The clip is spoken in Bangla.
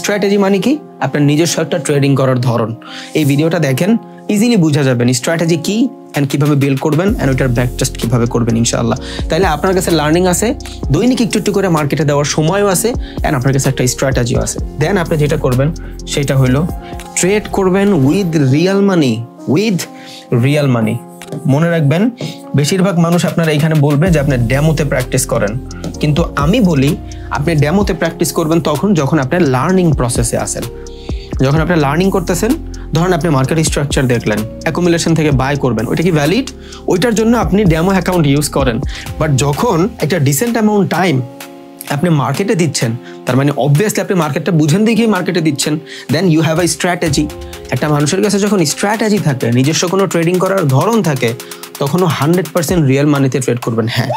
স্ট্র্যাটেজি মানে কি? আপনার নিজস্ব একটা ট্রেডিং করার ধরন। এই ভিডিওটা দেখেন, ইজিলি বোঝা যাবেন স্ট্র্যাটেজি কি অ্যান্ড কীভাবে বিল্ড করবেন অ্যান্ড ওইটার ব্যাক টেস্ট কীভাবে করবেন ইনশাআল্লাহ। তাইলে আপনার কাছে লার্নিং আছে, দৈনিক একটু একটু করে মার্কেটে দেওয়ার সময়ও আছে অ্যান্ড আপনার কাছে একটা স্ট্র্যাটেজিও আছে। দেন আপনি যেটা করবেন সেটা হলো ট্রেড করবেন উইথ রিয়েল মানি। মনে রাখবেন, বেশিরভাগ মানুষ আপনারা এখানে বলবে যে আপনি ডেমোতে প্র্যাকটিস করেন, কিন্তু আমি বলি আপনি ডেমোতে প্র্যাকটিস করবেন তখন যখন আপনি লার্নিং প্রসেসে আসেন। যখন আপনি লার্নিং করতেছেন, ধরেন আপনি মার্কেট স্ট্রাকচার দেখলেন, অ্যাকুমুলেশন থেকে বাই করবেন, ওইটা কি ভ্যালিড? ওইটার জন্য আপনি ডেমো অ্যাকাউন্ট ইউজ করেন। বাট যখন একটা ডিসেন্ট অ্যামাউন্ট টাইম আপনি মার্কেটে দিচ্ছেন, তার মানে অবভিয়াসলি আপনি মার্কেটটা বুঝেন দেখেই মার্কেটে দিচ্ছেন, then you have a strategy. একটা মানুষের কাছে যখন স্ট্র্যাটেজি থাকে, নিজস্ব কোনো ট্রেডিং করার ধরন থাকে, তখনও 100% রিয়েল মানিতে ট্রেড করবেন। হ্যাঁ,